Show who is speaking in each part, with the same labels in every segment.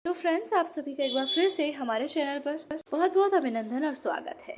Speaker 1: तो फ्रेंड्स, आप सभी का एक बार फिर से हमारे चैनल पर बहुत बहुत अभिनंदन और स्वागत है।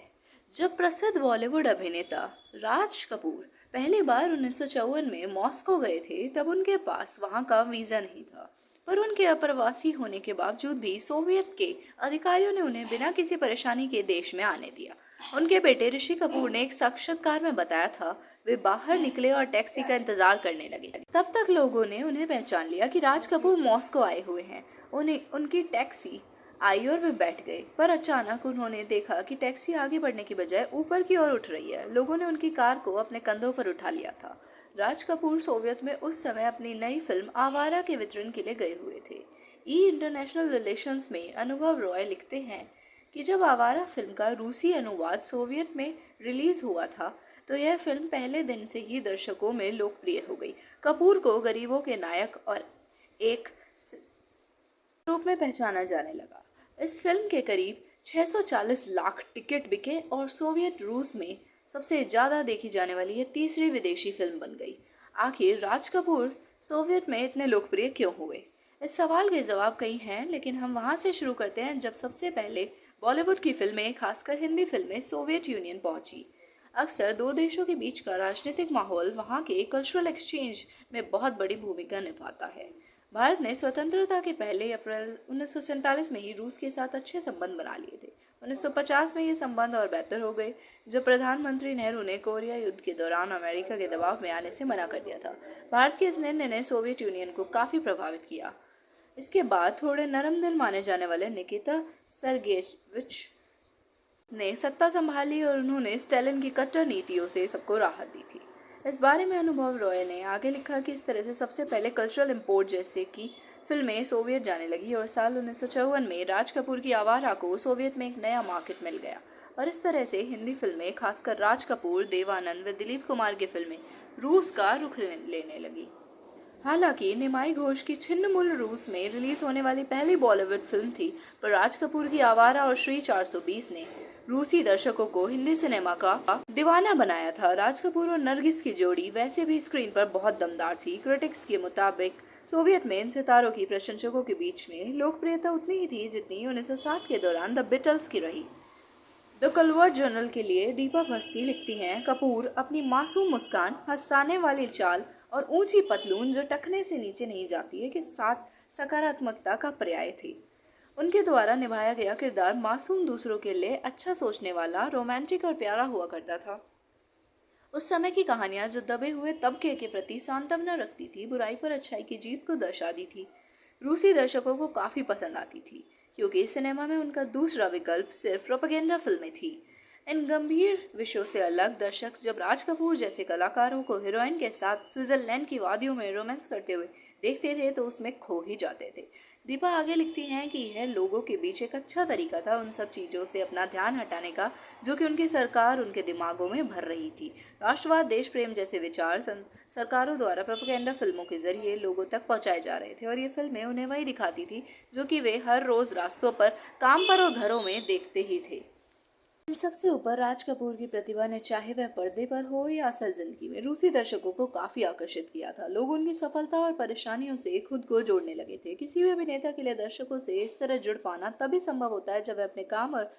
Speaker 1: जब प्रसिद्ध बॉलीवुड अभिनेता राज कपूर पहली बार 1954 में मॉस्को गए थे, तब उनके पास वहां का वीजा नहीं था। पर उनके अप्रवासी होने के बावजूद भी सोवियत के अधिकारियों ने उन्हें बिना किसी परेशानी के देश में आने दिया। उनके बेटे ऋषि कपूर ने एक साक्षात्कार में बताया था, वे बाहर निकले और टैक्सी का इंतजार करने लगे। तब तक लोगों ने उन्हें पहचान लिया कि राज कपूर मॉस्को आए हुए हैं। उनकी टैक्सी आई और वे बैठ गए, पर अचानक उन्होंने देखा कि टैक्सी आगे बढ़ने की बजाय ऊपर की ओर उठ रही है। लोगों ने उनकी कार को अपने कंधों पर उठा लिया था। राज कपूर सोवियत में उस समय अपनी नई फिल्म आवारा के वितरण के लिए गए हुए थे। ई इंटरनेशनल रिलेशंस में अनुभव रॉय लिखते हैं कि जब आवारा फिल्म का रूसी अनुवाद सोवियत में रिलीज हुआ था, तो यह फिल्म पहले दिन से ही दर्शकों में लोकप्रिय हो गई। कपूर को गरीबों के नायक और एक रूप में पहचाना जाने लगा। इस फिल्म के करीब 640 लाख टिकट बिके और सोवियत रूस में सबसे ज्यादा देखी जाने वाली ये तीसरी विदेशी फिल्म बन गई। आखिर राज कपूर सोवियत में इतने लोकप्रिय क्यों हुए? इस सवाल के जवाब कई हैं, लेकिन हम वहां से शुरू करते हैं जब सबसे पहले बॉलीवुड की फिल्में, खासकर हिंदी फिल्में, सोवियत यूनियन पहुंची। अक्सर दो देशों के बीच का राजनीतिक माहौल वहां के कल्चरल एक्सचेंज में बहुत बड़ी भूमिका निभाता है। भारत ने स्वतंत्रता के पहले अप्रैल 1947 में ही रूस के साथ अच्छे संबंध बना लिए थे। 1950 में ये संबंध और बेहतर हो गए जब प्रधानमंत्री नेहरू ने कोरिया युद्ध के दौरान अमेरिका के दबाव में आने से मना कर दिया था। भारत के इस निर्णय ने सोवियत यूनियन को काफी प्रभावित किया। इसके बाद थोड़े नरम दिल माने जाने वाले निकिता सरगेविच ने सत्ता संभाली और उन्होंने स्टालिन की कट्टर नीतियों से सबको राहत दी थी। इस बारे में अनुभव रॉय ने आगे लिखा कि इस तरह से सबसे पहले कल्चरल इंपोर्ट जैसे कि फिल्में सोवियत जाने लगी और साल 1954 में राज कपूर की आवारा को सोवियत में एक नया मार्केट मिल गया। और इस तरह से हिंदी फिल्में, खासकर राज कपूर, देवानंद व दिलीप कुमार की फिल्में रूस का रुख लेने लगी। हालांकि निमाई घोष की छिन्नमुल रूस में रिलीज होने वाली पहली बॉलीवुड फिल्म थी, पर राज कपूर की आवारा और श्री 420 ने रूसी दर्शकों को हिंदी सिनेमा का दीवाना बनाया था। राज कपूर और नरगिस की जोड़ी वैसे भी स्क्रीन पर बहुत दमदार थी। क्रिटिक्स के मुताबिक सोवियत में इन सितारों की प्रशंसकों के बीच में लोकप्रियता उतनी ही थी जितनी 1960 के दौरान द बीटल्स की रही। द कलवर्ट जर्नल के लिए दीपक मस्ती लिखती हैं, कपूर अपनी मासूम मुस्कान, हंसाने वाली चाल और ऊंची पतलून जो टखने से नीचे नहीं जाती है के साथ सकारात्मकता का पर्याय थी। उनके द्वारा निभाया गया किरदार मासूम, दूसरों के लिए अच्छा सोचने वाला, रोमांटिक और प्यारा हुआ करता था। उस समय की कहानियां जो दबे हुए तबके के प्रति सांत्वना रखती थी, बुराई पर अच्छाई की जीत को दर्शाती थी, रूसी दर्शकों को काफी पसंद आती थी, क्योंकि सिनेमा में उनका दूसरा विकल्प सिर्फ प्रोपेगेंडा फिल्में थी। इन गंभीर विषयों से अलग दर्शक जब राज कपूर जैसे कलाकारों को हीरोइन के साथ स्विट्जरलैंड की वादियों में रोमांस करते हुए देखते थे तो उसमें खो ही जाते थे। दीपा आगे लिखती हैं कि यह लोगों के बीच एक अच्छा तरीका था उन सब चीज़ों से अपना ध्यान हटाने का जो कि उनकी सरकार उनके दिमागों में भर रही थी। राष्ट्रवाद, देश प्रेम जैसे विचार सरकारों द्वारा प्रोपेगेंडा फिल्मों के जरिए लोगों तक पहुंचाए जा रहे थे और ये फिल्में उन्हें वही दिखाती थी जो कि वे हर रोज रास्तों पर, काम पर और घरों में देखते ही थे। सबसे ऊपर राज कपूर की प्रतिभा ने, चाहे वह पर्दे पर हो या असल जिंदगी में, रूसी दर्शकों को काफी आकर्षित किया था। लोग उनकी सफलता और परेशानियों से खुद को जोड़ने लगे थे। किसी भी अभिनेता के लिए दर्शकों से इस तरह जुड़ पाना तभी संभव होता है जब वह अपने काम और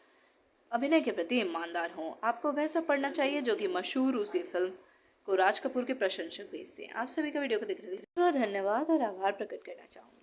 Speaker 1: अभिनय के प्रति ईमानदार हों। आपको वह सब पढ़ना चाहिए जो कि मशहूर रूसी फिल्म को राज कपूर के प्रशंसक भेजते हैं। आप सभी का वीडियो को देखने के लिए बहुत धन्यवाद और आभार प्रकट करना चाहूँगी।